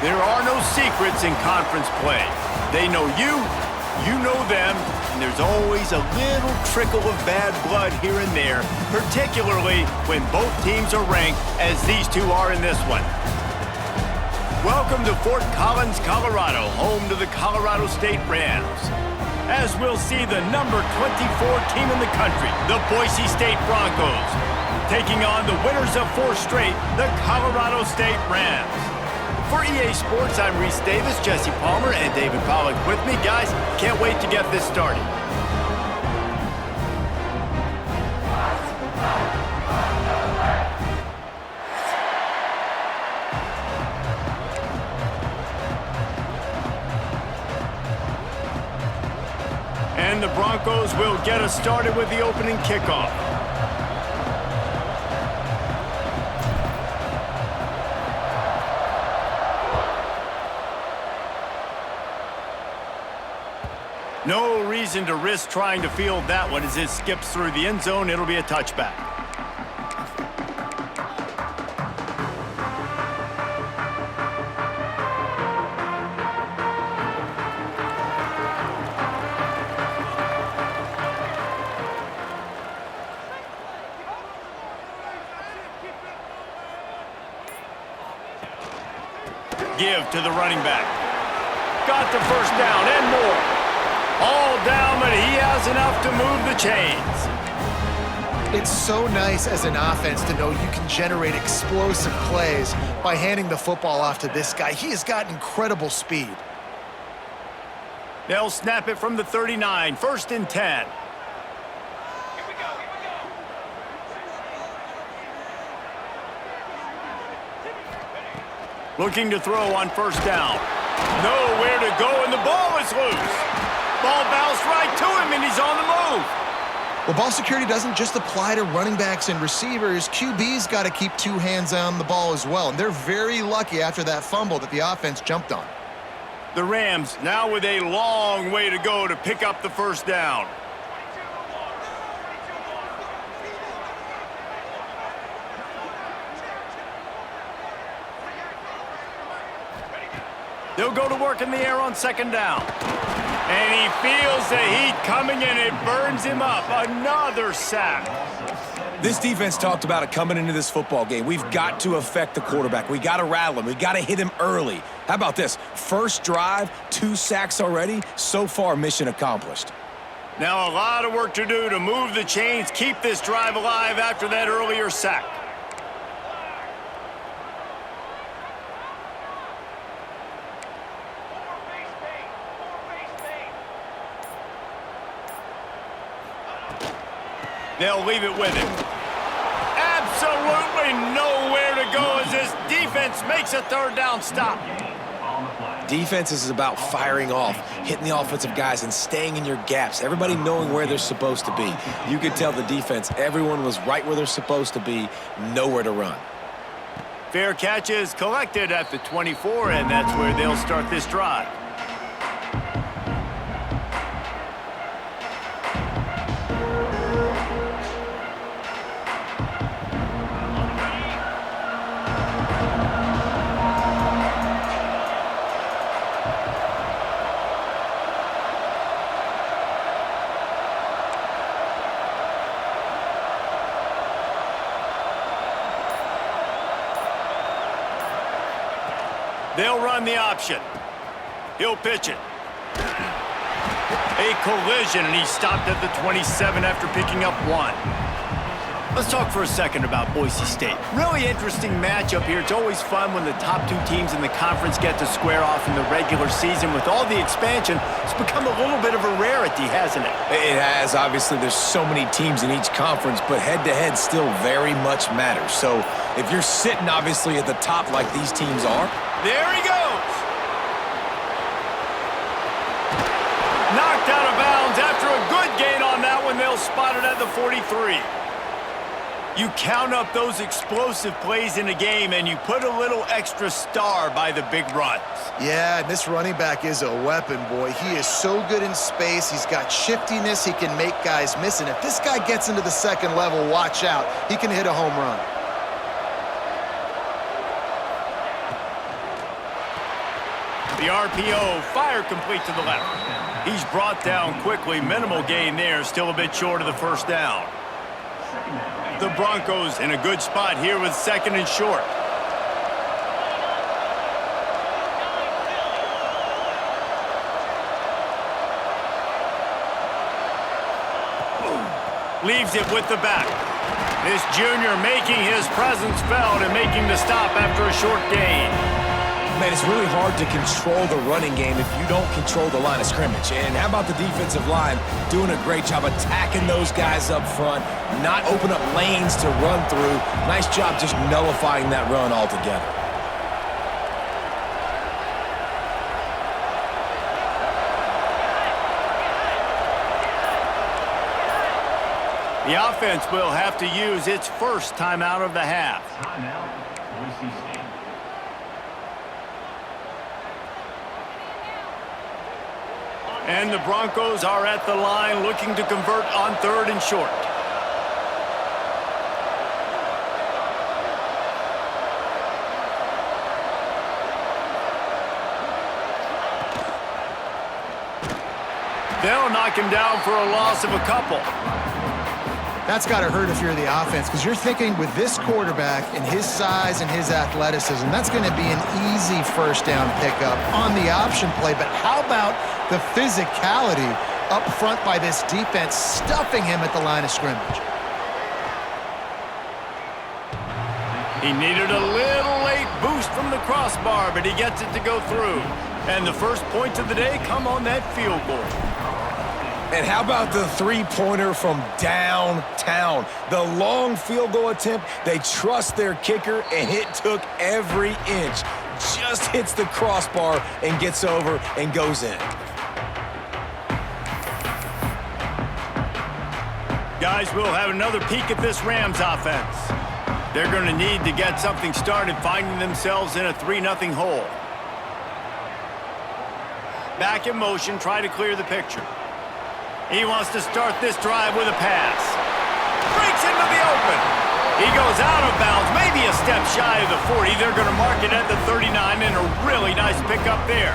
There are no secrets in conference play. They know you, you know them, and there's always a little trickle of bad blood here and there, particularly when both teams are ranked, as these two are in this one. Welcome to Fort Collins, Colorado, home to the Colorado State Rams. As we'll see the number 24 team in the country, the Boise State Broncos, taking on the winners of 4 straight, the Colorado State Rams. For EA Sports, I'm Reese Davis, Jesse Palmer, and David Pollack with me. Guys, can't wait to get this started. And the Broncos will get us started with the opening kickoff. No reason to risk trying to field that one as it skips through the end zone. It'll be a touchback. Give to the running back. Got the first down and more. All down, but he has enough to move the chains. It's so nice as an offense to know you can generate explosive plays by handing the football off to this guy. He has got incredible speed. They'll snap it from the 39, 1st and 10. Looking to throw on 1st down. Nowhere to go, and the ball is loose. Ball bounced right to him, and he's on the move. Well, ball security doesn't just apply to running backs and receivers. QB's got to keep 2 hands on the ball as well, and they're very lucky after that fumble that the offense jumped on. The Rams now with a long way to go to pick up the 1st down. They'll go to work in the air on 2nd down. And he feels the heat coming, and it burns him up. Another sack. This defense talked about it coming into this football game. We've got to affect the quarterback. We got to rattle him. We got to hit him early. How about this? First drive, 2 sacks already. So far, mission accomplished. Now a lot of work to do to move the chains, keep this drive alive after that earlier sack. They'll leave it with him. Absolutely nowhere to go as this defense makes a 3rd down stop. Defense is about firing off, hitting the offensive guys, and staying in your gaps. Everybody knowing where they're supposed to be. You could tell the defense, everyone was right where they're supposed to be, nowhere to run. Fair catch is collected at the 24, and that's where they'll start this drive. They'll run the option. He'll pitch it. A collision, and he stopped at the 27 after picking up 1. Let's talk for a second about Boise State. Really interesting matchup here. It's always fun when the top 2 teams in the conference get to square off in the regular season. With all the expansion, it's become a little bit of a rarity, hasn't it? It has. Obviously, there's so many teams in each conference, but head-to-head still very much matters. So if you're sitting, obviously, at the top like these teams are, there he goes. Knocked out of bounds after a good gain on that one. They'll spot it at the 43. You count up those explosive plays in a game, and you put a little extra star by the big runs. Yeah, and this running back is a weapon, boy. He is so good in space. He's got shiftiness. He can make guys miss. And if this guy gets into the 2nd level, watch out. He can hit a home run. The RPO, fire complete to the left. He's brought down quickly. Minimal gain there, still a bit short of the first down. The Broncos in a good spot here with second and short. Leaves it with the back. This junior making his presence felt and making the stop after a short gain. Man, it's really hard to control the running game if you don't control the line of scrimmage. And how about the defensive line doing a great job attacking those guys up front, not open up lanes to run through. Nice job just nullifying that run altogether. The offense will have to use its first timeout of the half. Timeout, Boise State. And the Broncos are at the line looking to convert on third and short. They'll knock him down for a loss of a couple. That's got to hurt if you're the offense, because you're thinking with this quarterback and his size and his athleticism, that's going to be an easy first down pickup on the option play. But how about the physicality up front by this defense, stuffing him at the line of scrimmage? He needed a little late boost from the crossbar, but he gets it to go through. And the first points of the day come on that field goal. And how about the three-pointer from downtown? The long field goal attempt, they trust their kicker, and it took every inch. Just hits the crossbar and gets over and goes in. Guys, we'll have another peek at this Rams offense. They're going to need to get something started, finding themselves in a 3-0 hole. Back in motion, try to clear the picture. He wants to start this drive with a pass. Breaks into the open. He goes out of bounds, maybe a step shy of the 40. They're going to mark it at the 39, and a really nice pickup there.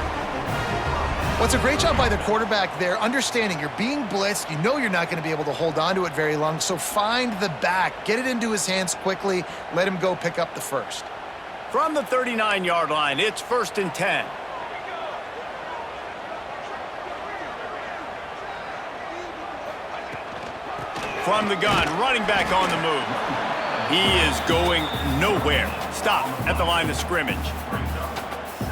Well, it's a great job by the quarterback there, understanding you're being blitzed. You know you're not going to be able to hold on to it very long, so find the back. Get it into his hands quickly. Let him go pick up the first. From the 39-yard line, it's 1st and 10. From the gun, running back on the move. He is going nowhere. Stop at the line of scrimmage.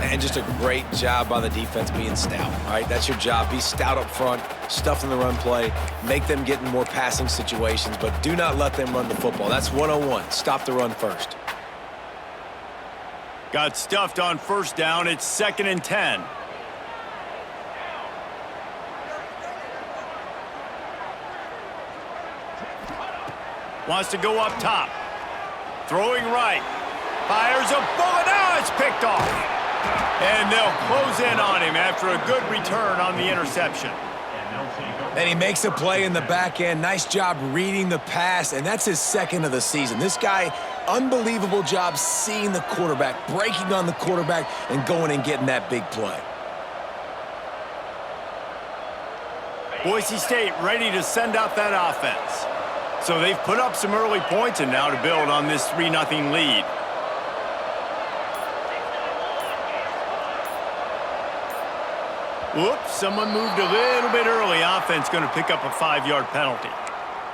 And just a great job by the defense being stout. All right, that's your job. Be stout up front, stuff in the run play, make them get in more passing situations, but do not let them run the football. That's 101. Stop the run first. Got stuffed on first down. It's 2nd and 10. Wants to go up top. Throwing right. Fires a bullet. Now it's picked off. And they'll close in on him after a good return on the interception. And he makes a play in the back end. Nice job reading the pass, and that's his 2nd of the season. This guy, unbelievable job seeing the quarterback, breaking on the quarterback, and going and getting that big play. Boise State ready to send out that offense. So they've put up some early points and now to build on this 3-0 lead. Whoops, someone moved a little bit early. Offense going to pick up a 5-yard penalty.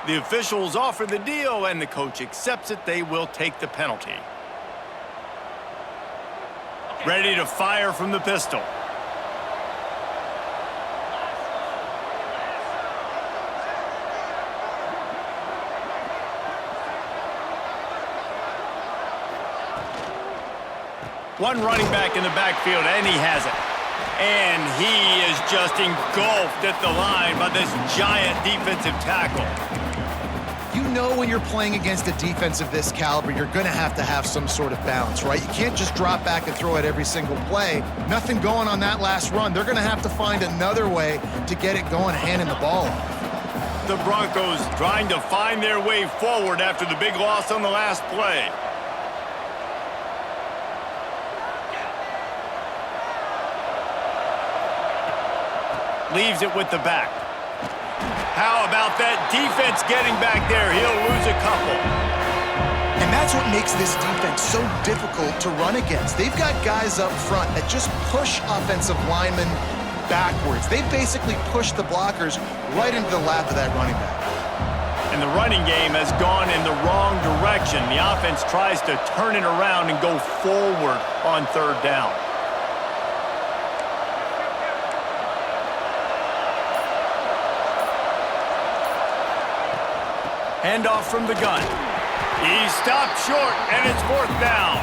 The officials offer the deal and the coach accepts it. They will take the penalty. Ready to fire from the pistol. One running back in the backfield, and he has it. And he is just engulfed at the line by this giant defensive tackle. You know when you're playing against a defense of this caliber, you're going to have some sort of balance, right? You can't just drop back and throw it every single play. Nothing going on that last run. They're going to have to find another way to get it going, handing the ball off. The Broncos trying to find their way forward after the big loss on the last play. Leaves it with the back. How about that defense getting back there? He'll lose a couple. And that's what makes this defense so difficult to run against. They've got guys up front that just push offensive linemen backwards. They basically push the blockers right into the lap of that running back. And the running game has gone in the wrong direction. The offense tries to turn it around and go forward on third down. Handoff from the gun. He stopped short, and it's fourth down.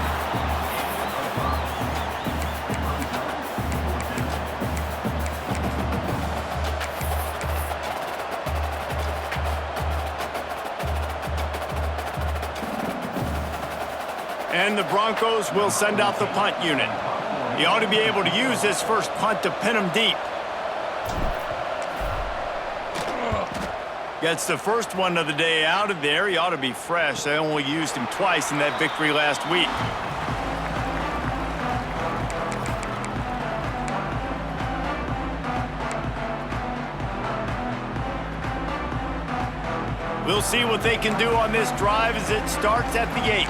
And the Broncos will send out the punt unit. He ought to be able to use his first punt to pin him deep. Gets the first one of the day out of there. He ought to be fresh. They only used him twice in that victory last week. We'll see what they can do on this drive as it starts at the 8.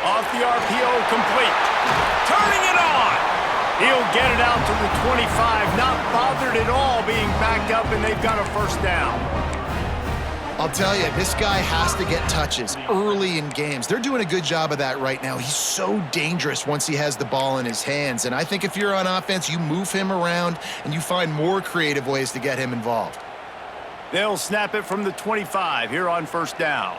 Off the RPO, complete. Turning it on. He'll get it out to the 25. Not bothered at all being backed up, and they've got a first down. I'll tell you, this guy has to get touches early in games. They're doing a good job of that right now. He's so dangerous once he has the ball in his hands. And I think if you're on offense, you move him around and you find more creative ways to get him involved. They'll snap it from the 25 here on first down.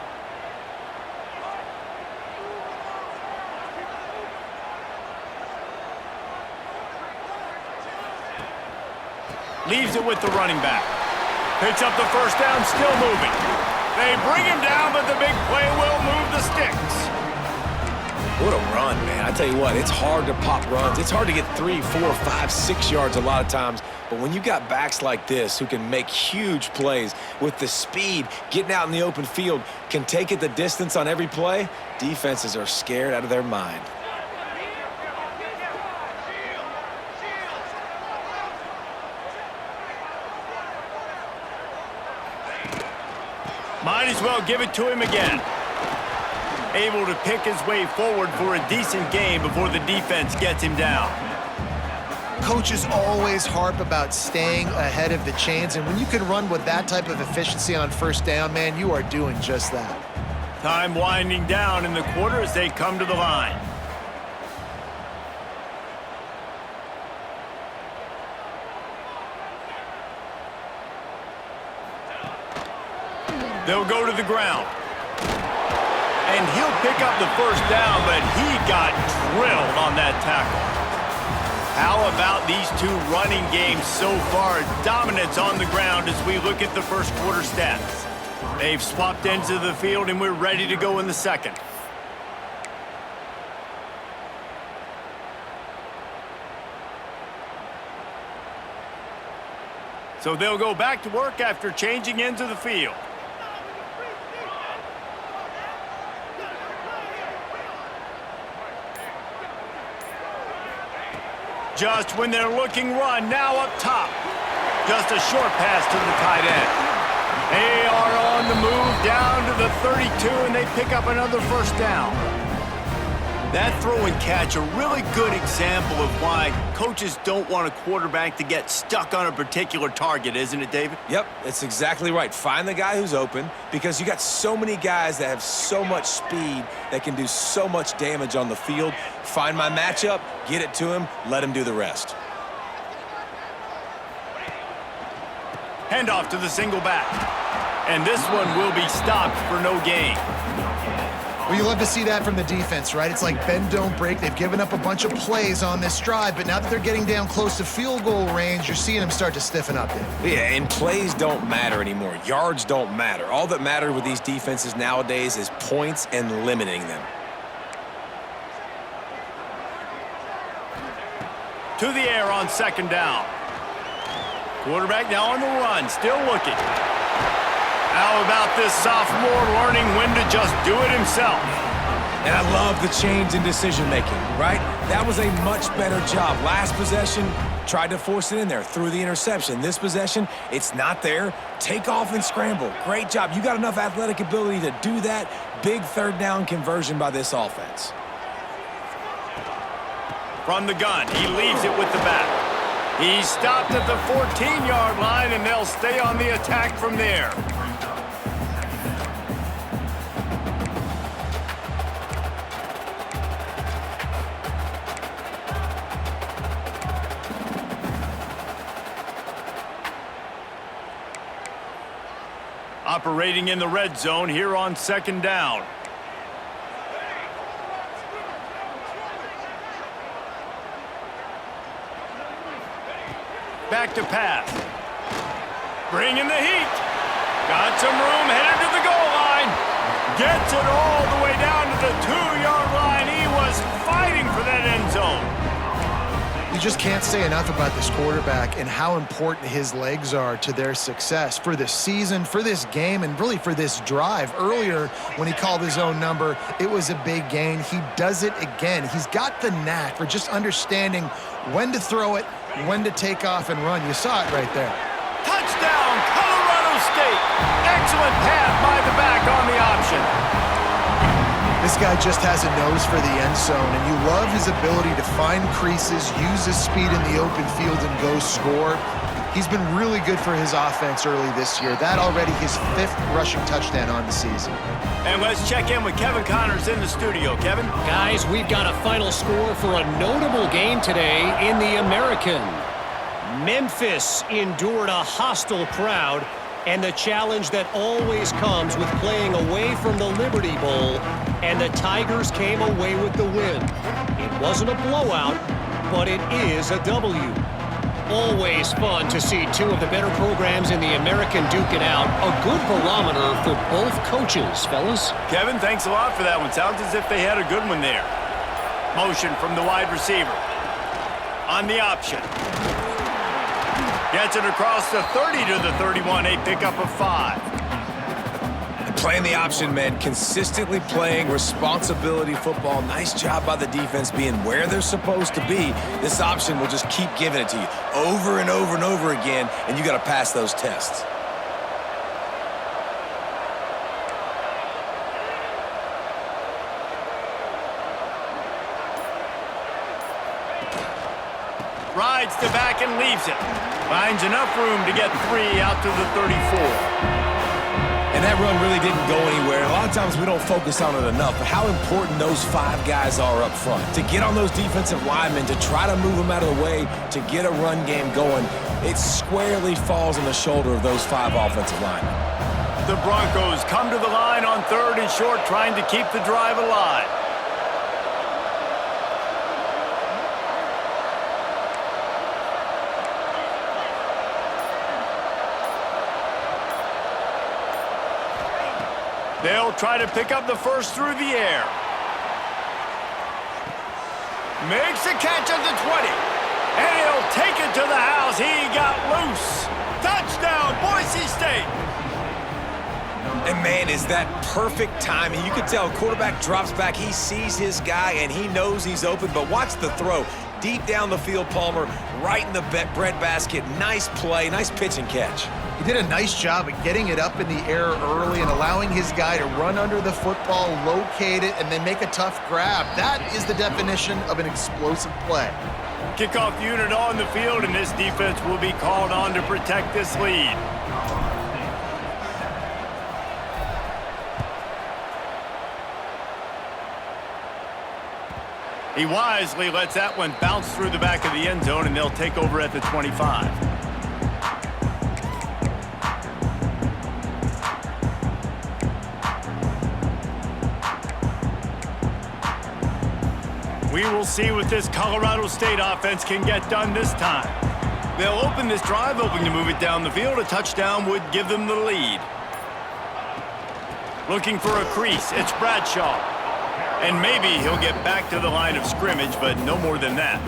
Leaves it with the running back. Picks up the first down, still moving. They bring him down, but the big play will move the sticks. What a run, man. I tell you what, it's hard to pop runs. It's hard to get 3, 4, 5, 6 yards a lot of times. But when you got backs like this who can make huge plays with the speed, getting out in the open field, can take it the distance on every play, defenses are scared out of their mind. Might as well give it to him again. Able to pick his way forward for a decent game before the defense gets him down. Coaches always harp about staying ahead of the chains, and when you can run with that type of efficiency on first down, man, you are doing just that. Time winding down in the quarter as they come to the line. They'll go to the ground. And he'll pick up the first down, but he got drilled on that tackle. How about these two running games so far? Dominance on the ground as we look at the first quarter stats. They've swapped ends of the field, and we're ready to go in the second. So they'll go back to work after changing ends of the field. Just when they're looking run, now up top. Just a short pass to the tight end. They are on the move down to the 32, and they pick up another first down. That throw and catch, a really good example of why coaches don't want a quarterback to get stuck on a particular target, isn't it, David? Yep, that's exactly right. Find the guy who's open, because you got so many guys that have so much speed that can do so much damage on the field. Find my matchup, get it to him, let him do the rest. Handoff to the single back. And this one will be stopped for no gain. Well, you love to see that from the defense, right? It's like bend, don't break. They've given up a bunch of plays on this drive, but now that they're getting down close to field goal range, you're seeing them start to stiffen up there. Yeah, and plays don't matter anymore. Yards don't matter. All that matters with these defenses nowadays is points and limiting them. To the air on second down. Quarterback now on the run, still looking. How about this sophomore learning when to just do it himself? And I love the change in decision-making, right? That was a much better job. Last possession, tried to force it in there, threw the interception. This possession, it's not there. Take off and scramble. Great job. You got enough athletic ability to do that. Big third down conversion by this offense. From the gun, he leaves it with the back. He's stopped at the 14-yard line, and they'll stay on the attack from there. Operating in the red zone here on second down. Back to pass. Bringing the heat. Got some room, headed to the goal line. Gets it all the way down to the 2-yard line. He was fighting for that end zone. You just can't say enough about this quarterback and how important his legs are to their success for this season, for this game, and really for this drive. Earlier, when he called his own number, it was a big gain. He does it again. He's got the knack for just understanding when to throw it, when to take off and run. You saw it right there. Touchdown, Colorado State. Excellent pass by the back on the option. This guy just has a nose for the end zone, and you love his ability to find creases, use his speed in the open field, and go score. He's been really good for his offense early this year. That already his 5th rushing touchdown on the season. And let's check in with Kevin Connors in the studio. Kevin? Guys, we've got a final score for a notable game today in the American. Memphis endured a hostile crowd and the challenge that always comes with playing away from the Liberty Bowl, and the Tigers came away with the win. It wasn't a blowout, but it is a W. Always fun to see two of the better programs in the American duke it out. A good barometer for both coaches, fellas. Kevin, thanks a lot for that one. Sounds as if they had a good one there. Motion from the wide receiver. On the option. Gets it across the 30 to the 31, a pickup of 5. Playing the option, man. Consistently playing responsibility football. Nice job by the defense being where they're supposed to be. This option will just keep giving it to you over and over and over again, and you got to pass those tests. Rides the back and leaves it. Finds enough room to get 3 out to the 34. And that run really didn't go anywhere. A lot of times we don't focus on it enough, but how important those 5 guys are up front. To get on those defensive linemen, to try to move them out of the way, to get a run game going, it squarely falls on the shoulder of those 5 offensive linemen. The Broncos come to the line on 3rd and short, trying to keep the drive alive. They'll try to pick up the first through the air. Makes a catch at the 20. And he'll take it to the house. He got loose. Touchdown, Boise State. And, man, is that perfect timing. You can tell quarterback drops back. He sees his guy, and he knows he's open. But watch the throw. Deep down the field, Palmer, right in the breadbasket. Nice play, nice pitch and catch. He did a nice job at getting it up in the air early and allowing his guy to run under the football, locate it, and then make a tough grab. That is the definition of an explosive play. Kickoff unit on the field, and this defense will be called on to protect this lead. He wisely lets that one bounce through the back of the end zone, and they'll take over at the 25. We will see what this Colorado State offense can get done this time. They'll open this drive, hoping to move it down the field. A touchdown would give them the lead. Looking for a crease, it's Bradshaw. And maybe he'll get back to the line of scrimmage, but no more than that.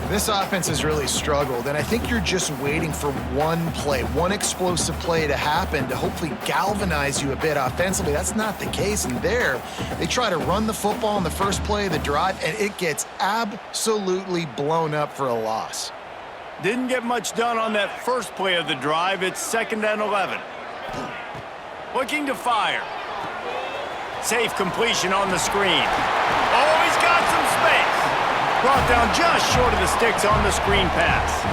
This offense has really struggled, and I think you're just waiting for one play, one explosive play to happen to hopefully galvanize you a bit offensively. That's not the case, and there, they try to run the football in the first play of the drive, and it gets absolutely blown up for a loss. Didn't get much done on that first play of the drive. It's 2nd and 11. Looking to fire. Safe completion on the screen. Oh, he's got some space. Brought down just short of the sticks on the screen pass.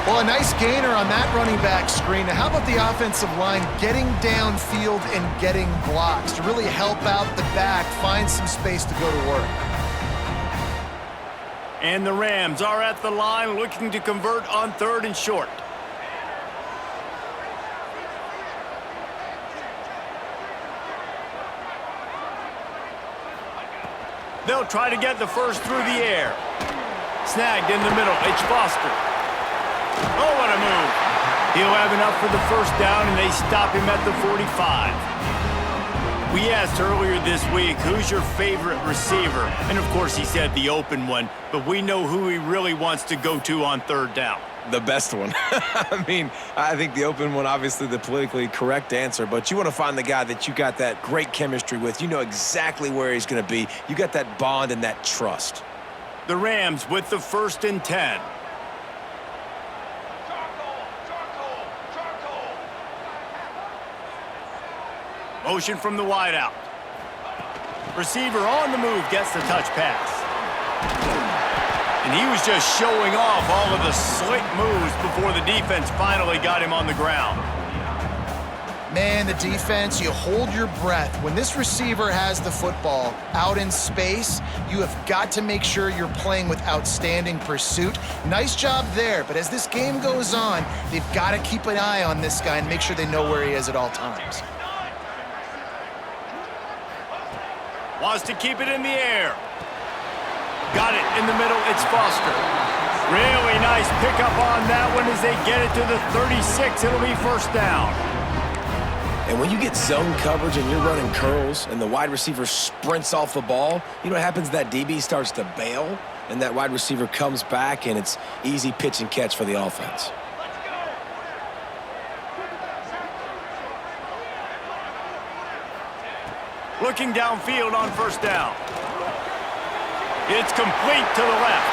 Well, a nice gainer on that running back screen. Now, how about the offensive line getting downfield and getting blocks to really help out the back, find some space to go to work? And the Rams are at the line looking to convert on 3rd and short. They'll try to get the first through the air. Snagged in the middle. It's Foster. Oh, what a move. He'll have enough for the first down, and they stop him at the 45. We asked earlier this week, who's your favorite receiver? And, of course, he said the open one, but we know who he really wants to go to on 3rd down. The best one. I mean, I think the open one, obviously the politically correct answer, but you want to find the guy that you got that great chemistry with. You know exactly where he's going to be. You got that bond and that trust. The Rams with the 1st and 10. Motion from the wideout. Receiver on the move gets the touch pass. And he was just showing off all of the slick moves before the defense finally got him on the ground. Man, the defense, you hold your breath. When this receiver has the football out in space, you have got to make sure you're playing with outstanding pursuit. Nice job there, but as this game goes on, they've got to keep an eye on this guy and make sure they know where he is at all times. Wants to keep it in the air. Got it in the middle. It's Foster. Really nice pickup on that one as they get it to the 36. It'll be 1st down. And when you get zone coverage and you're running curls and the wide receiver sprints off the ball, you know what happens? That DB starts to bail, and that wide receiver comes back, and it's easy pitch and catch for the offense. Looking downfield on 1st down. It's complete to the left.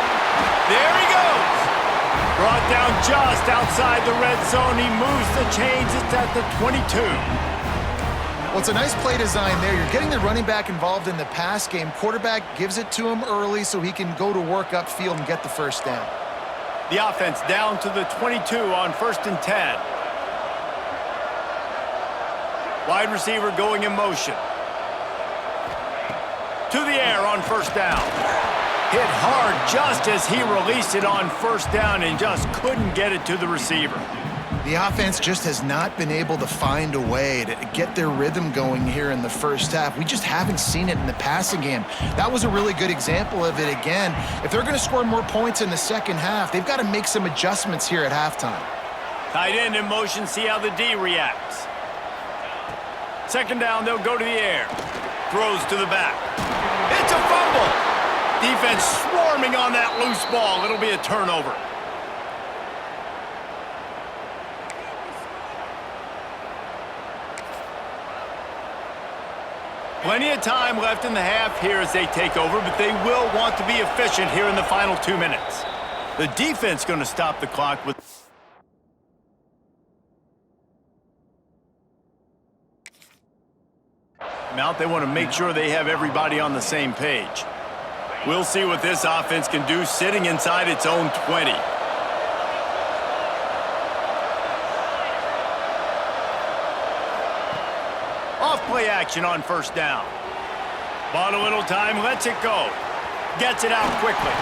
There he goes. Brought down just outside the red zone. He moves the chains. It's at the 22. Well, it's a nice play design there. You're getting the running back involved in the pass game. Quarterback gives it to him early so he can go to work upfield and get the 1st down. The offense down to the 22 on 1st and 10. Wide receiver going in motion. To the air on 1st down. Hit hard just as he released it on 1st down and just couldn't get it to the receiver. The offense just has not been able to find a way to get their rhythm going here in the first half. We just haven't seen it in the passing game. That was a really good example of it again. If they're going to score more points in the second half, they've got to make some adjustments here at halftime. Tight end in motion, see how the D reacts. 2nd down, they'll go to the air. Throws to the back. It's a fumble. Defense swarming on that loose ball. It'll be a turnover. Plenty of time left in the half here as they take over, but they will want to be efficient here in the final 2 minutes. The defense going to stop the clock with... Out, they want to make sure they have everybody on the same page. We'll see what this offense can do sitting inside its own 20. Off play action on 1st down. Bought a little time, lets it go. Gets it out quickly.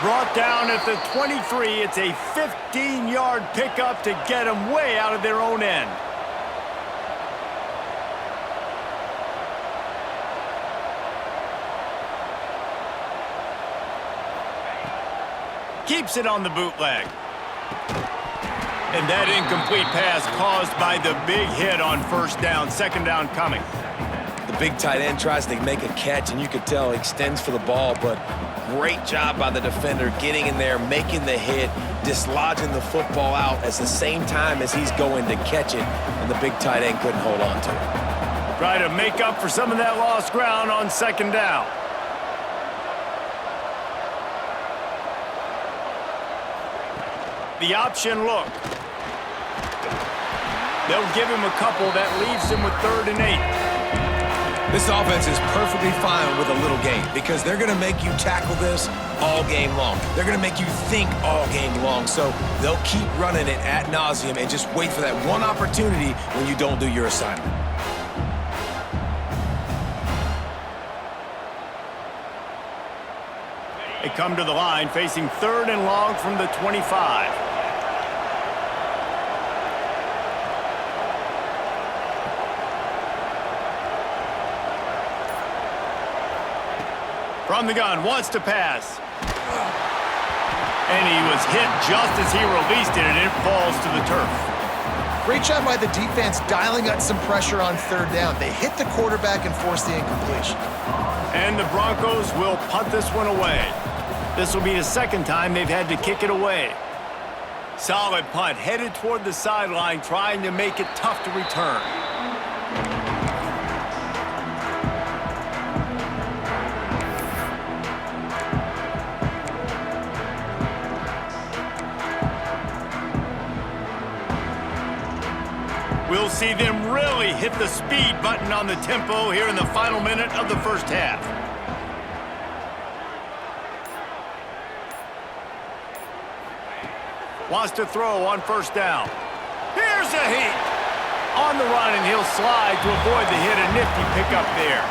Brought down at the 23. It's a 15-yard pickup to get them way out of their own end. Keeps it on the bootleg. And that incomplete pass caused by the big hit on 1st down. 2nd down coming. The big tight end tries to make a catch, and you could tell he extends for the ball, but Great job by the defender getting in there, making the hit, dislodging the football out at the same time as he's going to catch it, and the big tight end couldn't hold on to it. Try to make up for some of that lost ground on second down. The option look. They'll give him a couple that leaves him with 3rd and 8. This offense is perfectly fine with a little game because they're going to make you tackle this all game long. They're going to make you think all game long. So they'll keep running it ad nauseum and just wait for that one opportunity when you don't do your assignment. They come to the line facing 3rd and long from the 25. From the gun, wants to pass. And he was hit just as he released it, and it falls to the turf. Great job by the defense dialing up some pressure on 3rd down. They hit the quarterback and forced the incompletion. And the Broncos will punt this one away. This will be the 2nd time they've had to kick it away. Solid punt, headed toward the sideline, trying to make it tough to return. We'll see them really hit the speed button on the tempo here in the final minute of the first half. Wants to throw on 1st down. Here's a heat. On the run, and he'll slide to avoid the hit. A nifty pickup there.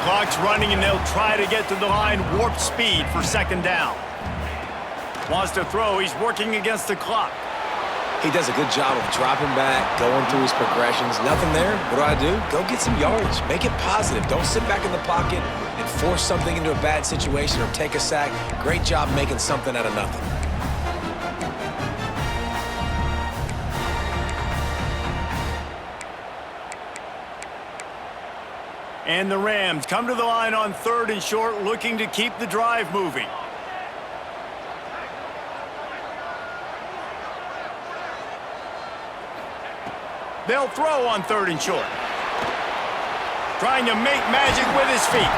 Clock's running, and they'll try to get to the line. Warp speed for 2nd down. Wants to throw. He's working against the clock. He does a good job of dropping back, going through his progressions. Nothing there. What do? Go get some yardage. Make it positive. Don't sit back in the pocket and force something into a bad situation or take a sack. Great job making something out of nothing. And the Rams come to the line on 3rd and short, looking to keep the drive moving. They'll throw on 3rd and short. Trying to make magic with his feet.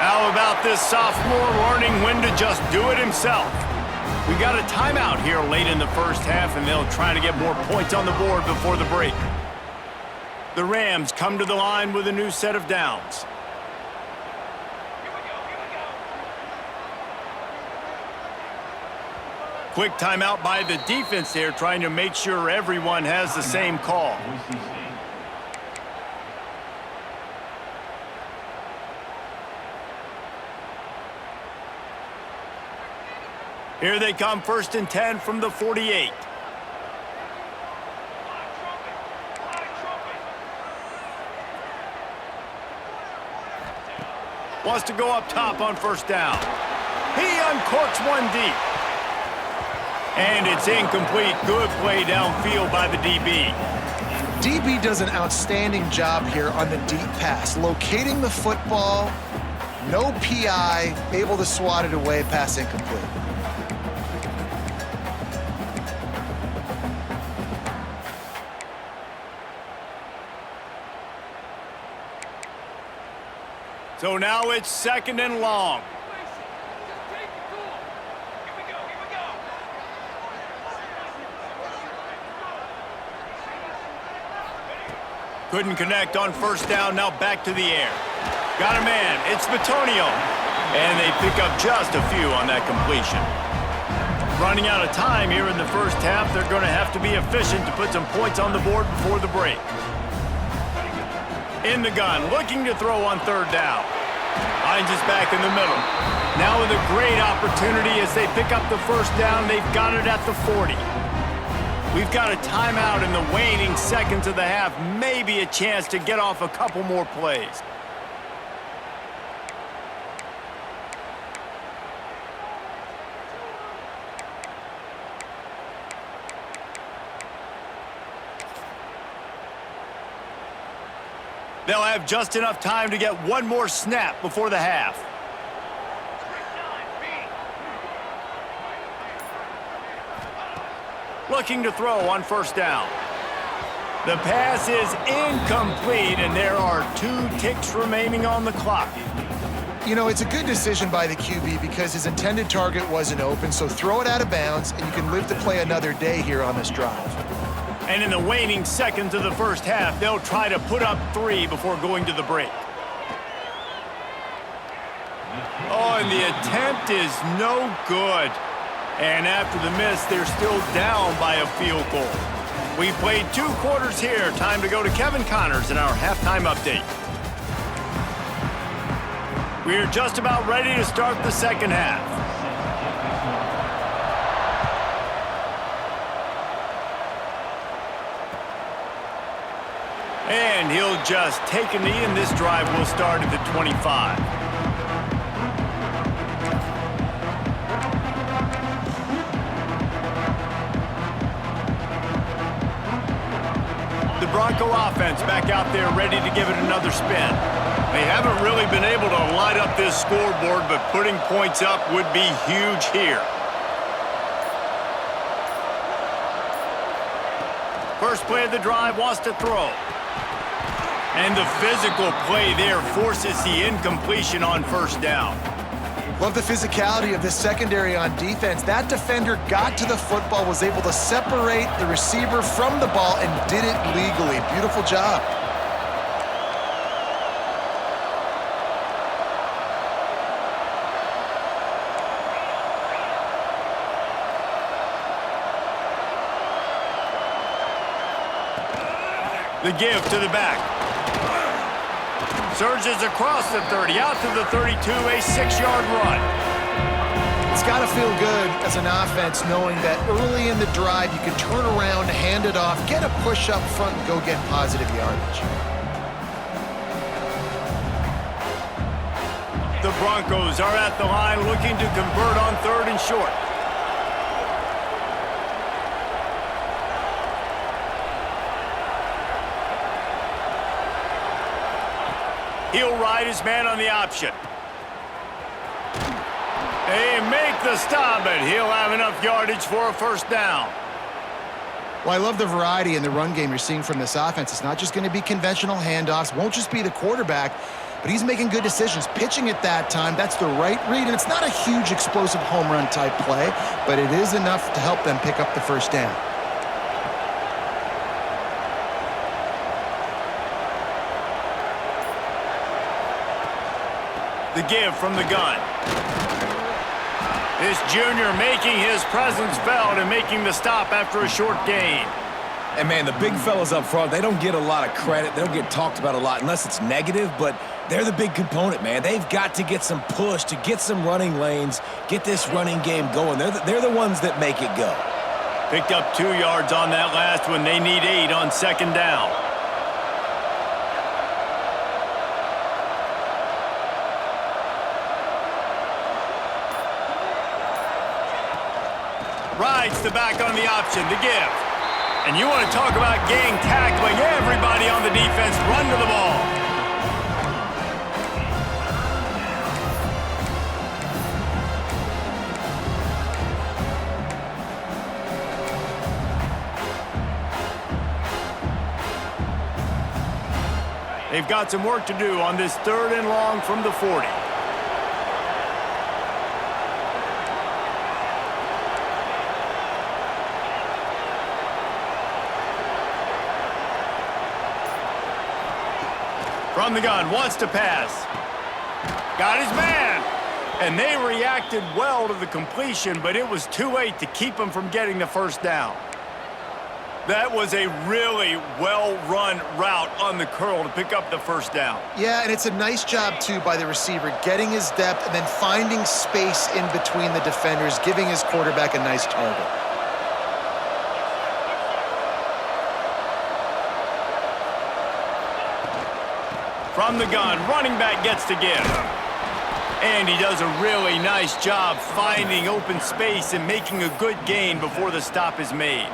How about this sophomore learning when to just do it himself? We got a timeout here late in the first half, and they'll try to get more points on the board before the break. The Rams come to the line with a new set of downs. Quick timeout by the defense there, trying to make sure everyone has the same call. Here they come, 1st and 10 from the 48. Wants to go up top on 1st down. He uncorks one deep. And it's incomplete. Good play downfield by the DB. DB does an outstanding job here on the deep pass. Locating the football, no PI, able to swat it away, pass incomplete. So now it's 2nd and long. Couldn't connect on 1st down, now back to the air. Got a man, it's Batonio. And they pick up just a few on that completion. Running out of time here in the first half, they're going to have to be efficient to put some points on the board before the break. In the gun, looking to throw on 3rd down. Hines is back in the middle. Now with a great opportunity as they pick up the 1st down, they've got it at the 40. We've got a timeout in the waning seconds of the half. Maybe a chance to get off a couple more plays. They'll have just enough time to get one more snap before the half. looking to throw on first down. The pass is incomplete, and there are 2 ticks remaining on the clock. You know, it's a good decision by the QB because his intended target wasn't open, so throw it out of bounds, and you can live to play another day here on this drive. And in the waning seconds of the first half, they'll try to put up 3 before going to the break. Oh, and the attempt is no good. And after the miss, they're still down by a field goal. We played 2 quarters here. Time to go to Kevin Connors in our halftime update. We're just about ready to start the second half. And he'll just take a knee, and this drive will start at the 25. The Bronco offense back out there ready to give it another spin. They haven't really been able to light up this scoreboard, but putting points up would be huge here. First play of the drive, wants to throw. And the physical play there forces the incompletion on first down. Love the physicality of this secondary on defense. That defender got to the football, was able to separate the receiver from the ball, and did it legally. Beautiful job. The give to the back. Surges across the 30, out to the 32, a 6-yard run. It's got to feel good as an offense knowing that early in the drive you can turn around, hand it off, get a push up front, and go get positive yardage. The Broncos are at the line looking to convert on 3rd and short. He'll ride his man on the option. They make the stop, but he'll have enough yardage for a first down. Well, I love the variety in the run game you're seeing from this offense. It's not just going to be conventional handoffs, won't just be the quarterback, but he's making good decisions. Pitching at that time, that's the right read, and it's not a huge explosive home run type play, but it is enough to help them pick up the first down. The give from the gun. This junior making his presence felt and making the stop after a short gain. And, man, the big fellas up front, they don't get a lot of credit. They don't get talked about a lot unless it's negative, but they're the big component, man. They've got to get some push, to get some running lanes, get this running game going. They're the ones that make it go. Picked up 2 yards on that last one. They need 8 on second down. Rides the back on the option, the give. And you want to talk about gang tackling. Everybody on the defense run to the ball. They've got some work to do on this 3rd and long from the 40. From the gun, wants to pass. Got his man. And they reacted well to the completion, but it was too late to keep him from getting the first down. That was a really well-run route on the curl to pick up the first down. Yeah, and it's a nice job, too, by the receiver, getting his depth and then finding space in between the defenders, giving his quarterback a nice target. From the gun, running back gets to give. And he does a really nice job finding open space and making a good gain before the stop is made.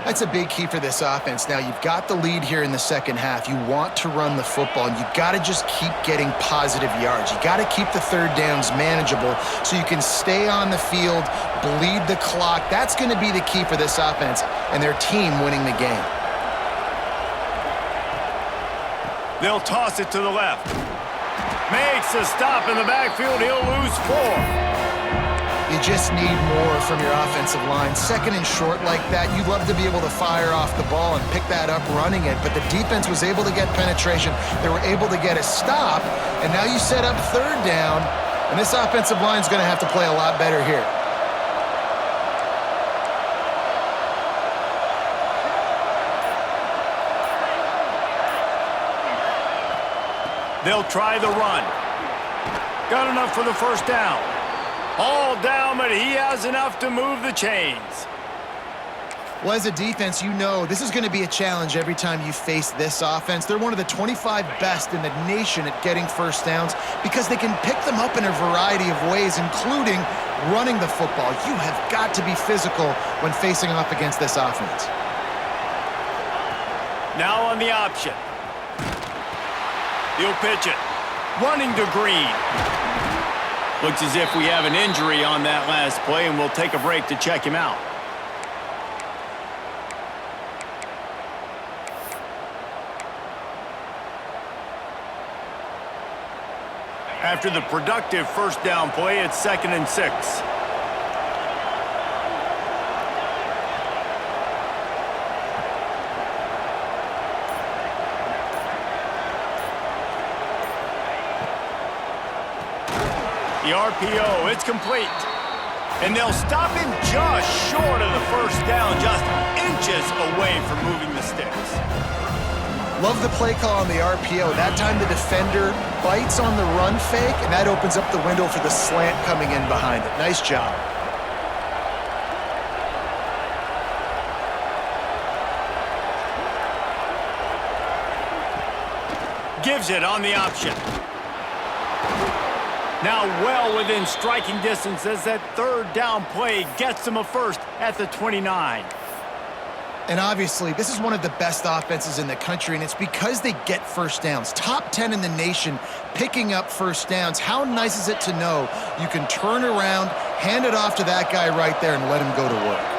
That's a big key for this offense. Now, you've got the lead here in the second half. You want to run the football, and you've got to just keep getting positive yards. You got to keep the third downs manageable so you can stay on the field, bleed the clock. That's going to be the key for this offense and their team winning the game. They'll toss it to the left. Makes a stop in the backfield. He'll lose 4. You just need more from your offensive line. Second and short like that, you'd love to be able to fire off the ball and pick that up running it, but the defense was able to get penetration. They were able to get a stop, and now you set up third down, and this offensive line is going to have to play a lot better here. They'll try the run. Got enough for the first down. All down, but he has enough to move the chains. Well, as a defense, you know this is going to be a challenge every time you face this offense. They're one of the 25 best in the nation at getting first downs because they can pick them up in a variety of ways, including running the football. You have got to be physical when facing off against this offense. Now on the option. He'll pitch it. Running to Green. Looks as if we have an injury on that last play, and we'll take a break to check him out. After the productive first down play, it's 2nd and 6. The RPO, it's complete. And they'll stop him just short of the first down, just inches away from moving the sticks. Love the play call on the RPO. That time the defender bites on the run fake, and that opens up the window for the slant coming in behind it. Nice job. Gives it on the option. Now well within striking distance as that third down play gets them a first at the 29. And obviously, this is one of the best offenses in the country, and it's because they get first downs. Top 10 in the nation picking up first downs. How nice is it to know you can turn around, hand it off to that guy right there, and let him go to work?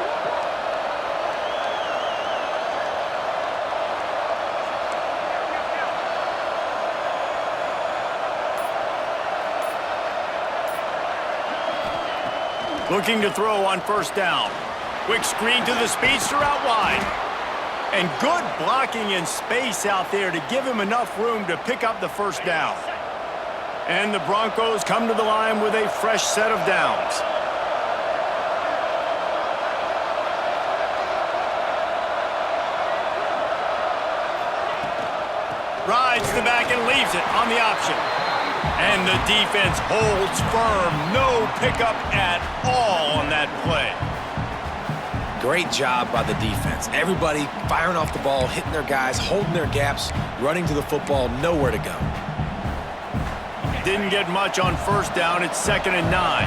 Looking to throw on first down. Quick screen to the speedster out wide. And good blocking in space out there to give him enough room to pick up the first down. And the Broncos come to the line with a fresh set of downs. Rides the back and leaves it on the option. And the defense holds firm. No pickup at all on that play. Great job by the defense. Everybody firing off the ball, hitting their guys, holding their gaps, running to the football, nowhere to go. Didn't get much on first down. It's 2nd and 9.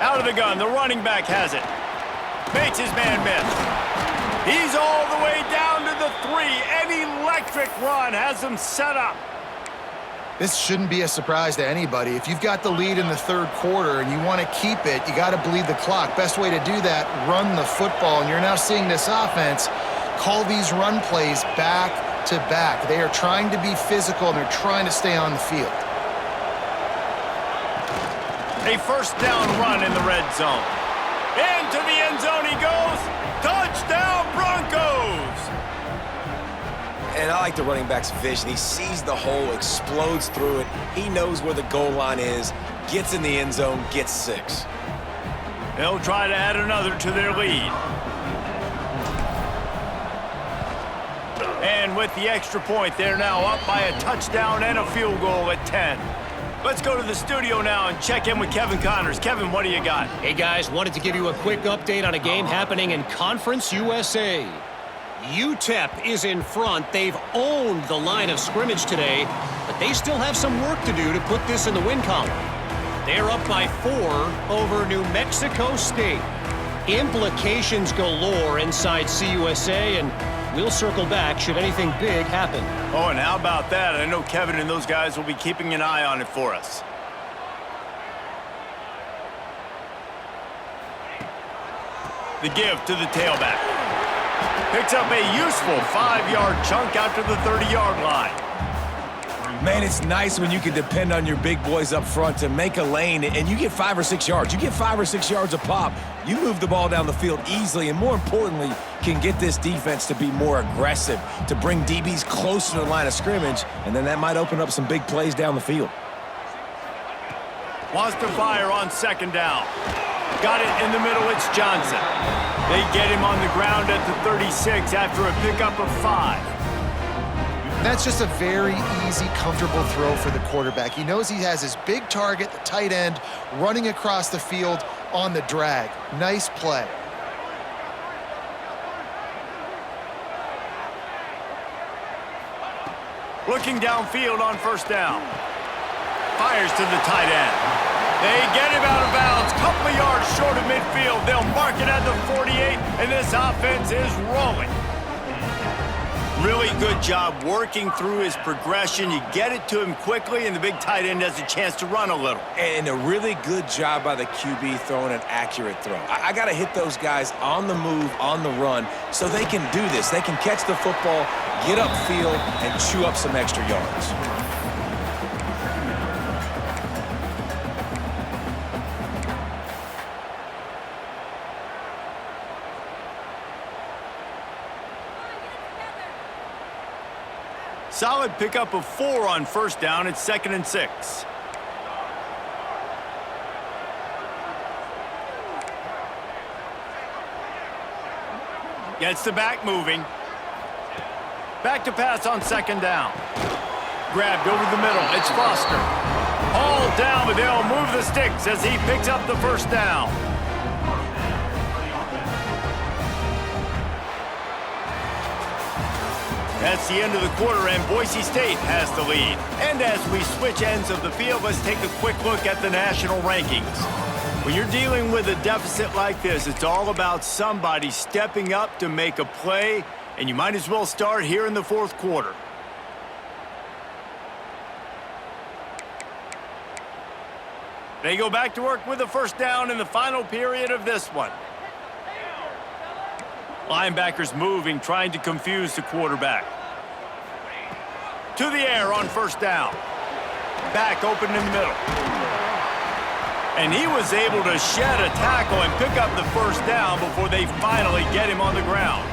Out of the gun, the running back has it. Makes his man miss. He's all the way down to the 3. An electric run has him set up. This shouldn't be a surprise to anybody. If you've got the lead in the third quarter and you want to keep it, you got to bleed the clock. Best way to do that, run the football. And you're now seeing this offense call these run plays back to back. They are trying to be physical, and they're trying to stay on the field. A first down run in the red zone. Into the end zone he goes. Touchdown, Broncos! And I like the running back's vision. He sees the hole, explodes through it. He knows where the goal line is, gets in the end zone, gets 6. They'll try to add another to their lead. And with the extra point, they're now up by a touchdown and a field goal at 10. Let's go to the studio now and check in with Kevin Connors. Kevin, what do you got? Hey, guys, wanted to give you a quick update on a game happening in Conference USA. UTEP is in front. They've owned the line of scrimmage today. but they still have some work to do to put this in the win column. They're up by 4 over New Mexico State. Implications galore inside CUSA, and we'll circle back should anything big happen. Oh, and how about that? I know Kevin and those guys will be keeping an eye on it for us. The give to the tailback. Picks up a useful 5-yard chunk out to the 30-yard line. Man, it's nice when you can depend on your big boys up front to make a lane, and you get 5 or 6 yards. You get 5 or 6 yards a pop. You move the ball down the field easily, and more importantly, can get this defense to be more aggressive, to bring DBs closer to the line of scrimmage, and then that might open up some big plays down the field. Wants to fire on 2nd down. Got it in the middle, it's Johnson. They get him on the ground at the 36 after a pickup of 5. That's just a very easy, comfortable throw for the quarterback. He knows he has his big target, the tight end, running across the field on the drag. Nice play. Looking downfield on 1st down. Fires to the tight end. They get him out of bounds, couple of yards short of midfield. They'll mark it at the 48, and this offense is rolling. Really good job working through his progression. You get it to him quickly, and the big tight end has a chance to run a little. And a really good job by the QB throwing an accurate throw. I got to hit those guys on the move, on the run, so they can do this. They can catch the football, get upfield, and chew up some extra yards. Solid pickup of 4 on 1st down. It's 2nd and 6. Gets the back moving. Back to pass on 2nd down. Grabbed over the middle. It's Foster. Hauled down, but they'll move the sticks as he picks up the 1st down. That's the end of the quarter, and Boise State has the lead. And as we switch ends of the field, let's take a quick look at the national rankings. When you're dealing with a deficit like this, it's all about somebody stepping up to make a play, and you might as well start here in the 4th quarter. They go back to work with a 1st down in the final period of this one. Linebackers moving, trying to confuse the quarterback. To the air on 1st down. Back open in the middle. And he was able to shed a tackle and pick up the 1st down before they finally get him on the ground.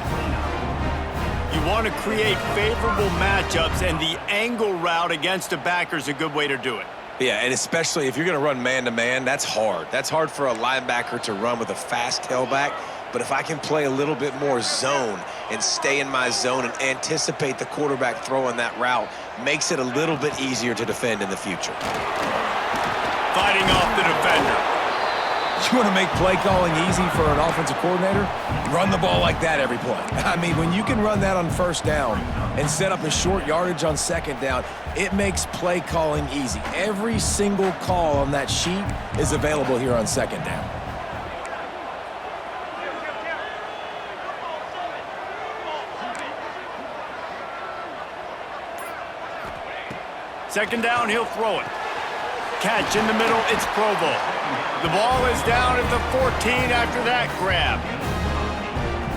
You want to create favorable matchups, and the angle route against a backer is a good way to do it. Yeah, and especially if you're going to run man-to-man, that's hard. That's hard for a linebacker to run with a fast tailback. But if I can play a little bit more zone and stay in my zone and anticipate the quarterback throwing that route, makes it a little bit easier to defend in the future. Fighting off the defender. You want to make play calling easy for an offensive coordinator? Run the ball like that every play. I mean, when you can run that on 1st down and set up a short yardage on 2nd down, it makes play calling easy. Every single call on that sheet is available here on 2nd down. Second down, he'll throw it. Catch in the middle, it's Provo. The ball is down at the 14 after that grab.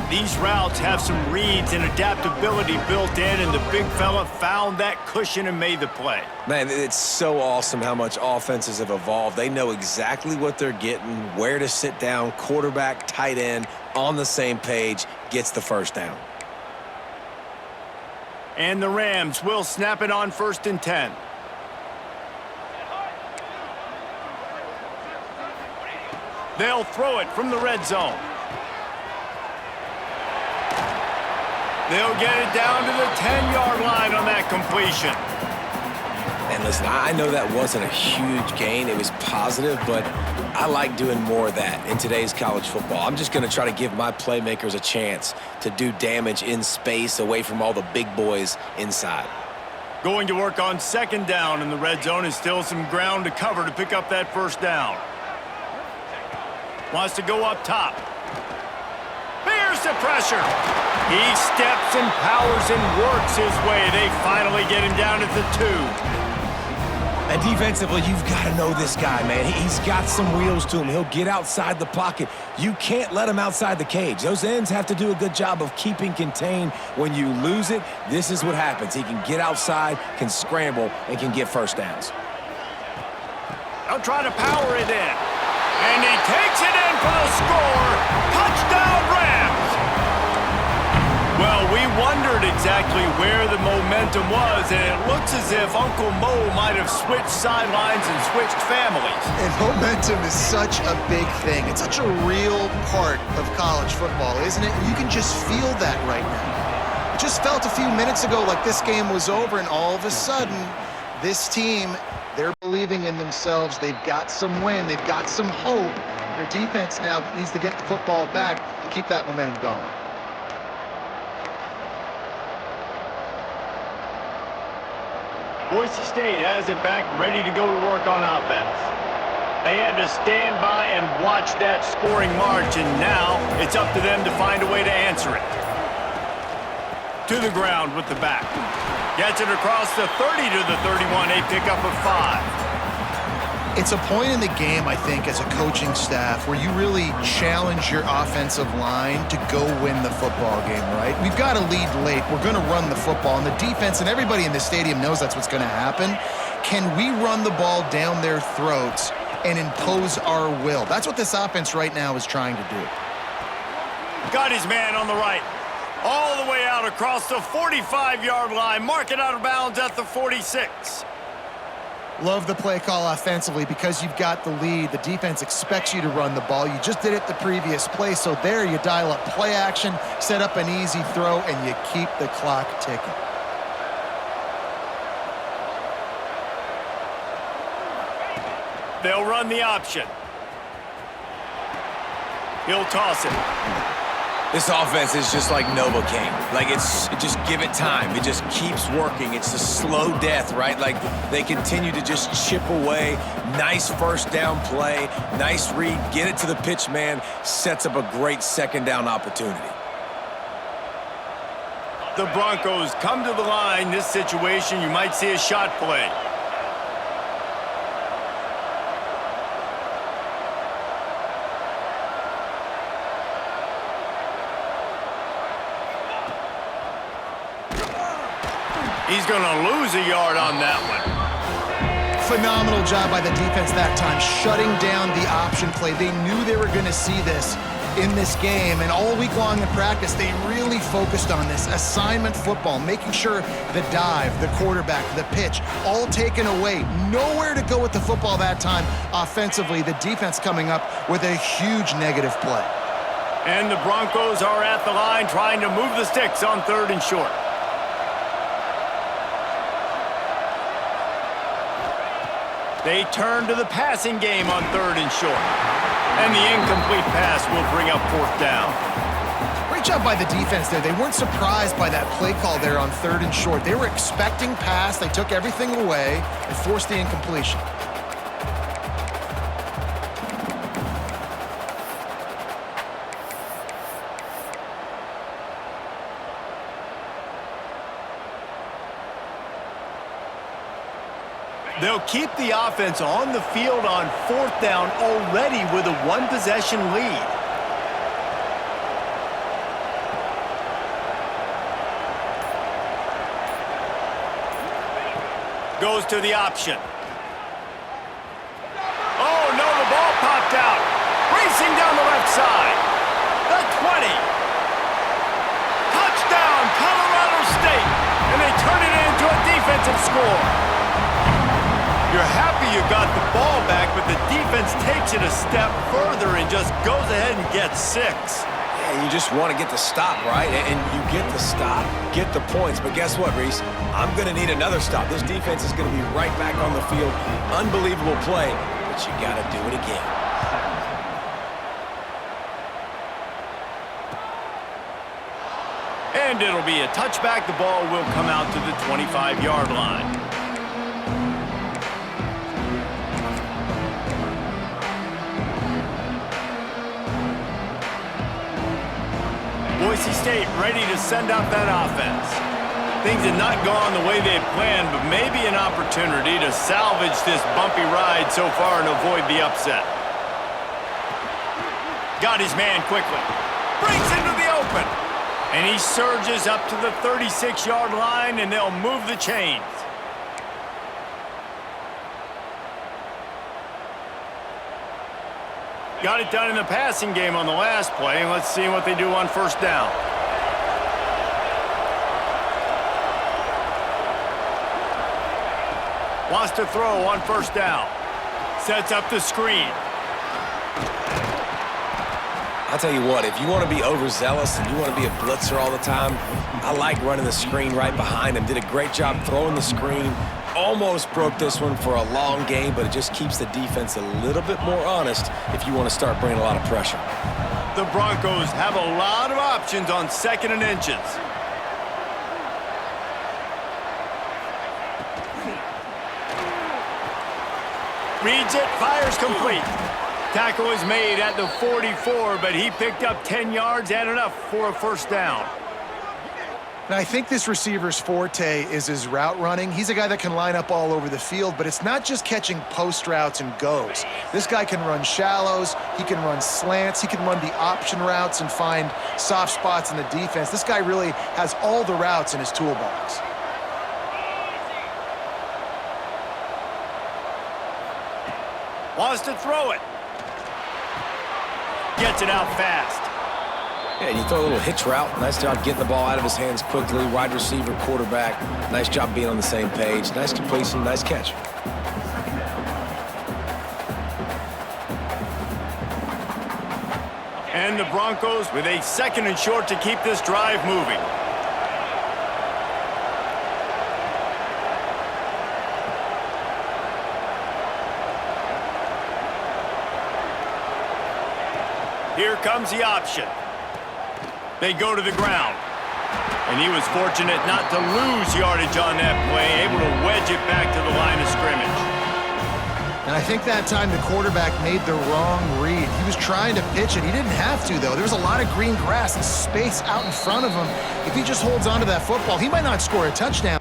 These routes have some reads and adaptability built in, and the big fella found that cushion and made the play. Man, it's so awesome how much offenses have evolved. They know exactly what they're getting, where to sit down, quarterback, tight end, on the same page, gets the 1st down. And the Rams will snap it on 1st and 10. They'll throw it from the red zone. They'll get it down to the 10-yard line on that completion. And listen, I know that wasn't a huge gain. It was positive, but I like doing more of that in today's college football. I'm just going to try to give my playmakers a chance to do damage in space away from all the big boys inside. Going to work on second down in the red zone, and still some ground to cover to pick up that first down. Wants to go up top. Fears the pressure. He steps and powers and works his way. They finally get him down at the 2. And defensively, you've got to know this guy, man. He's got some wheels to him. He'll get outside the pocket. You can't let him outside the cage. Those ends have to do a good job of keeping contained. When you lose it, this is what happens. He can get outside, can scramble, and can get first downs. They'll try to power it in. And he takes it in for the score. Touchdown, Rams! Well, we wondered exactly where the momentum was, and it looks as if Uncle Mo might have switched sidelines and switched families. And momentum is such a big thing. It's such a real part of college football, isn't it? You can just feel that right now. It just felt a few minutes ago like this game was over, and all of a sudden, this team, they're believing in themselves. They've got some wind. They've got some hope. Their defense now needs to get the football back to keep that momentum going. Boise State has it back, ready to go to work on offense. They had to stand by and watch that scoring march, and now it's up to them to find a way to answer it. To the ground with the back. Gets it across the 30 to the 31, a pickup of 5. It's a point in the game, I think, as a coaching staff where you really challenge your offensive line to go win the football game, right? We've got to lead late. We're going to run the football, and the defense and everybody in the stadium knows that's what's going to happen. Can we run the ball down their throats and impose our will? That's what this offense right now is trying to do. Got his man on the right. All the way out across the 45-yard line. Mark it out of bounds at the 46. Love the play call offensively because you've got the lead. The defense expects you to run the ball. You just did it the previous play, so there you dial up play action, set up an easy throw, and you keep the clock ticking. They'll run the option. He'll toss it. This offense is just like Novocaine. Like, just give it time. It just keeps working. It's a slow death, right? Like, they continue to just chip away. Nice first down play. Nice read. Get it to the pitch man. Sets up a great second down opportunity. The Broncos come to the line. This situation, you might see a shot play. He's going to lose a yard on that one. Phenomenal job by the defense that time, shutting down the option play. They knew they were going to see this in this game, and all week long in practice, they really focused on this assignment football, making sure the dive, the quarterback, the pitch, all taken away. Nowhere to go with the football that time offensively. The defense coming up with a huge negative play. And the Broncos are at the line trying to move the sticks on 3rd and short. They turn to the passing game on 3rd and short. And the incomplete pass will bring up 4th down. Great job by the defense there. They weren't surprised by that play call there on 3rd and short. They were expecting pass. They took everything away and forced the incompletion. They'll keep the offense on the field on 4th down already with a 1-possession lead. Goes to the option. Oh, no, the ball popped out. Racing down the left side. The 20. Touchdown, Colorado State. And they turn it into a defensive score. You're happy you got the ball back, but the defense takes it a step further and just goes ahead and gets 6. Yeah, you just want to get the stop, right? And you get the stop, get the points. But guess what, Reese? I'm going to need another stop. This defense is going to be right back on the field. Unbelievable play, but you got to do it again. And and it'll be a touchback. The ball will come out to the 25-yard line. Boise State ready to send out that offense. Things have not gone the way they had planned, but maybe an opportunity to salvage this bumpy ride so far and avoid the upset. Got his man quickly. Brings into the open. And he surges up to the 36-yard line, and they'll move the chains. Got it done in the passing game on the last play, and let's see what they do on first down. Wants to throw on first down. Sets up the screen. I'll tell you what, if you want to be overzealous and you want to be a blitzer all the time, I like running the screen right behind him. Did a great job throwing the screen. Almost broke this one for a long game, but it just keeps the defense a little bit more honest if you want to start bringing a lot of pressure. The Broncos have a lot of options on 2nd and inches. Reads it, fires complete. Tackle is made at the 44, but he picked up 10 yards and enough for a first down. And I think this receiver's forte is his route running. He's a guy that can line up all over the field, but it's not just catching post routes and goes. This guy can run shallows, he can run slants, he can run the option routes and find soft spots in the defense. This guy really has all the routes in his toolbox. Wants to throw it. Gets it out fast. Yeah, you throw a little hitch route. Nice job getting the ball out of his hands quickly. Wide receiver, quarterback. Nice job being on the same page. Nice completion, nice catch. And the Broncos with a 2nd and short to keep this drive moving. Here comes the option. They go to the ground. And he was fortunate not to lose yardage on that play, able to wedge it back to the line of scrimmage. And I think that time the quarterback made the wrong read. He was trying to pitch it. He didn't have to, though. There was a lot of green grass and space out in front of him. If he just holds on to that football, he might not score a touchdown.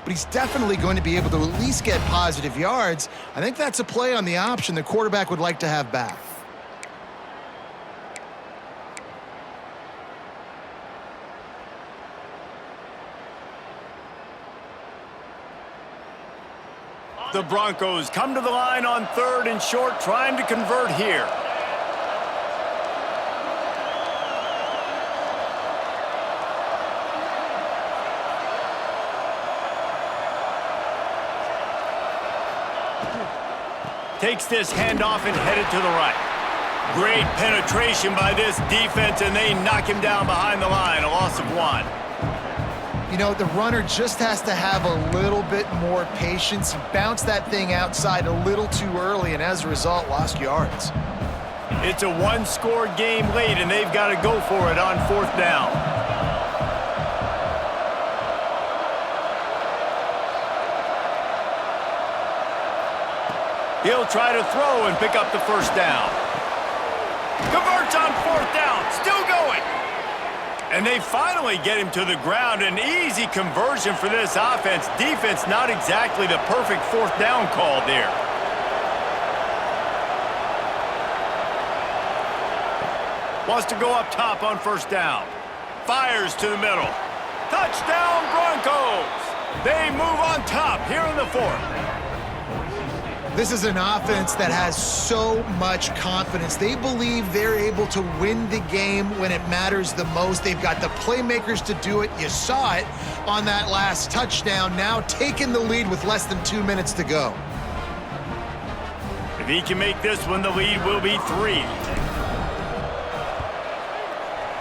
but he's definitely going to be able to at least get positive yards. I think that's a play on the option the quarterback would like to have back. The Broncos come to the line on 3rd and short, trying to convert here. Takes this handoff and headed to the right. Great penetration by this defense, and they knock him down behind the line, a loss of 1. You know, the runner just has to have a little bit more patience. He bounced that thing outside a little too early, and as a result, lost yards. It's a one-score game late, and they've got to go for it on 4th down. He'll try to throw and pick up the 1st down. Converts on 4th down, still going. And they finally get him to the ground. An easy conversion for this offense. Defense, not exactly the perfect 4th down call there. Wants to go up top on 1st down. Fires to the middle. Touchdown, Broncos! They move on top here in the 4th. This is an offense that has so much confidence. They believe they're able to win the game when it matters the most. They've got the playmakers to do it. You saw it on that last touchdown, now taking the lead with less than 2 minutes to go. If he can make this one, the lead will be 3.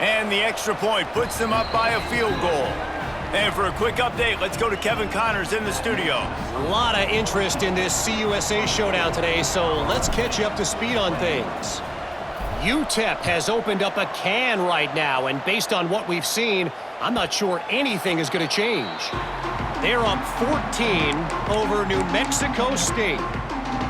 And the extra point puts them up by a field goal. And for a quick update, let's go to Kevin Connors in the studio. A lot of interest in this CUSA showdown today, so let's catch you up to speed on things. UTEP has opened up a can right now, and based on what we've seen, I'm not sure anything is going to change. They're up 14 over New Mexico State.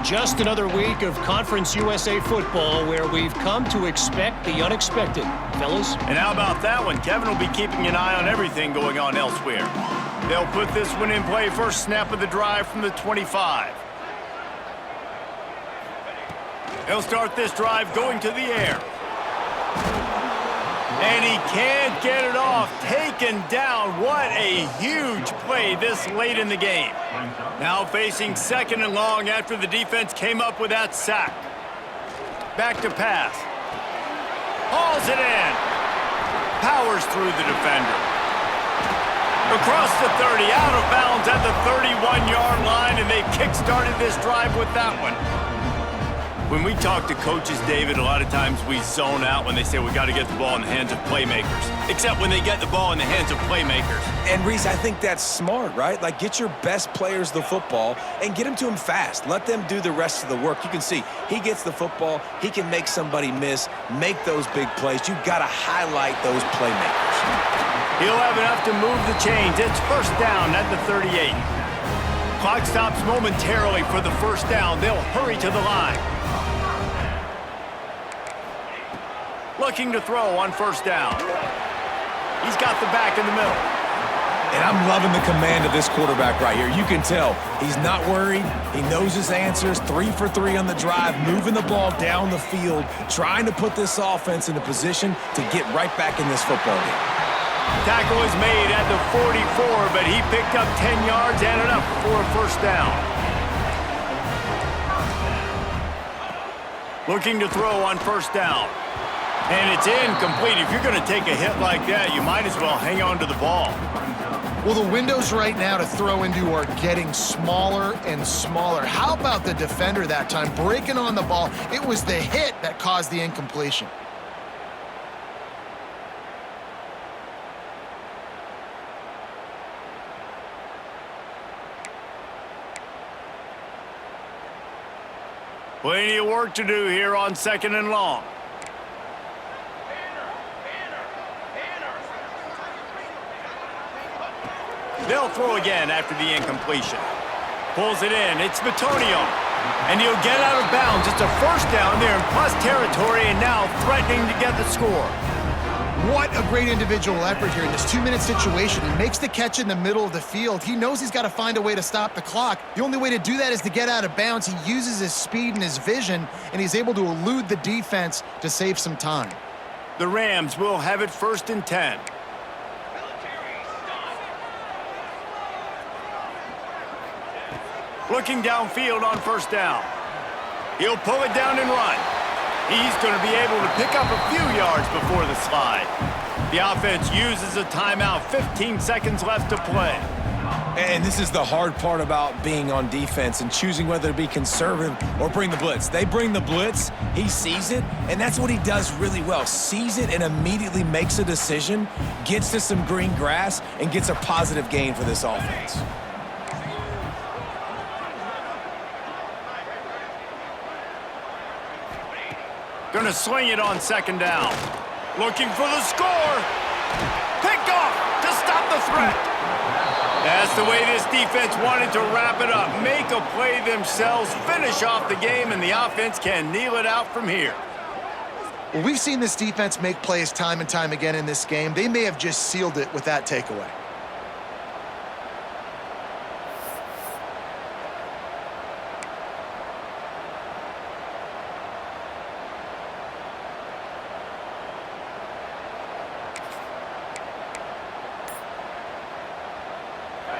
Just another week of Conference USA football where we've come to expect the unexpected. Fellas? And how about that one? Kevin will be keeping an eye on everything going on elsewhere. They'll put this one in play first snap of the drive from the 25. They'll start this drive going to the air. And he can't get it off. Taken down. What a huge play this late in the game. Now facing 2nd and long after the defense came up with that sack. Back to pass. Hauls it in. Powers through the defender. Across the 30, out of bounds at the 31-yard line, and they kick-started this drive with that one. When we talk to coaches, David, a lot of times we zone out when they say we got to get the ball in the hands of playmakers, except when they get the ball in the hands of playmakers. And, Reese, I think that's smart, right? Like, get your best players the football and get them to him fast. Let them do the rest of the work. You can see he gets the football. He can make somebody miss, make those big plays. You've got to highlight those playmakers. He'll have enough to move the chains. It's 1st down at the 38. Clock stops momentarily for the 1st down. They'll hurry to the line. Looking to throw on 1st down. He's got the back in the middle. And I'm loving the command of this quarterback right here. You can tell he's not worried. He knows his answers. 3 for 3 on the drive, moving the ball down the field, trying to put this offense in a position to get right back in this football game. Tackle is made at the 44, but he picked up 10 yards and enough for a 1st down. Looking to throw on 1st down. And it's incomplete. If you're going to take a hit like that, you might as well hang on to the ball. Well, the windows right now to throw into are getting smaller and smaller. How about the defender that time breaking on the ball? It was the hit that caused the incompletion. Plenty of work to do here on 2nd and long. They'll throw again after the incompletion. Pulls it in. It's Bitonio. And he'll get out of bounds. It's a 1st down there in plus territory, and now threatening to get the score. What a great individual effort here in this 2-minute situation. He makes the catch in the middle of the field. He knows he's got to find a way to stop the clock. The only way to do that is to get out of bounds. He uses his speed and his vision, and he's able to elude the defense to save some time. The Rams will have it 1st and 10. Looking downfield on 1st down. He'll pull it down and run. He's going to be able to pick up a few yards before the slide. The offense uses a timeout. 15 seconds left to play. And this is the hard part about being on defense and choosing whether to be conservative or bring the blitz. They bring the blitz, he sees it, and that's what he does really well. Sees it and immediately makes a decision, gets to some green grass, and gets a positive gain for this offense. Going to sling it on 2nd down. Looking for the score. Pick off to stop the threat. That's the way this defense wanted to wrap it up. Make a play themselves, finish off the game, and the offense can kneel it out from here. Well, we've seen this defense make plays time and time again in this game. They may have just sealed it with that takeaway.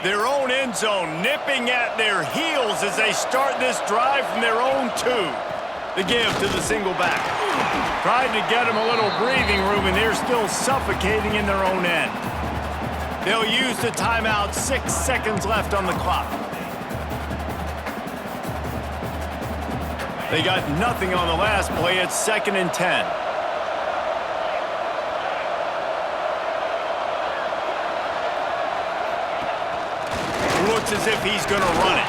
Their own end zone nipping at their heels as they start this drive from their own 2. The give to the single back. Tried to get them a little breathing room, and they're still suffocating in their own end. They'll use the timeout. 6 seconds left on the clock. They got nothing on the last play. It's 2nd and 10. Looks as if he's going to run it.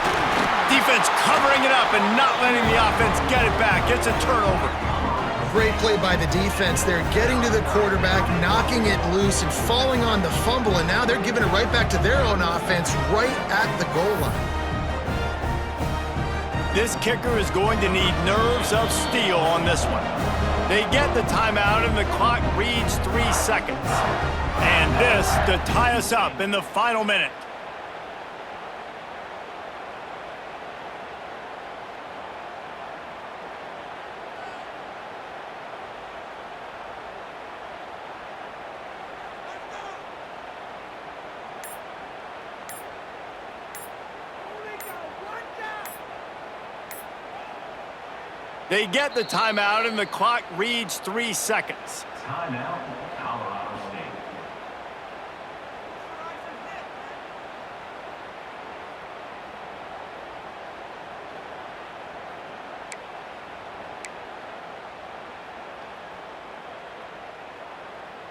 Defense covering it up and not letting the offense get it back. It's a turnover. Great play by the defense. They're getting to the quarterback, knocking it loose, and falling on the fumble, and now they're giving it right back to their own offense right at the goal line. This kicker is going to need nerves of steel on this one. They get the timeout, and the clock reads 3 seconds. And this to tie us up in the final minute. They get the timeout, and the clock reads 3 seconds. Timeout, Colorado State.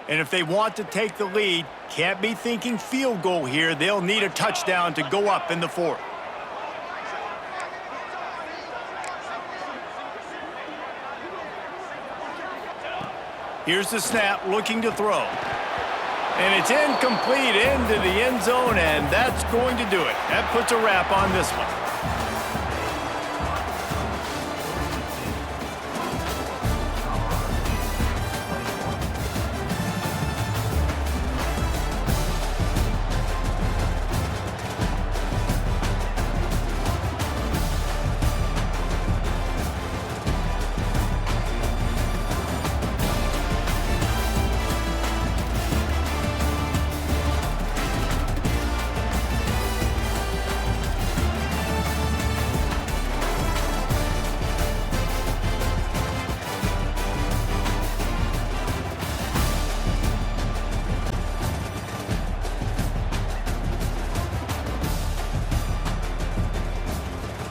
And if they want to take the lead, can't be thinking field goal here. They'll need a touchdown to go up in the 4th. Here's the snap, looking to throw. And it's incomplete into the end zone, and that's going to do it. That puts a wrap on this one.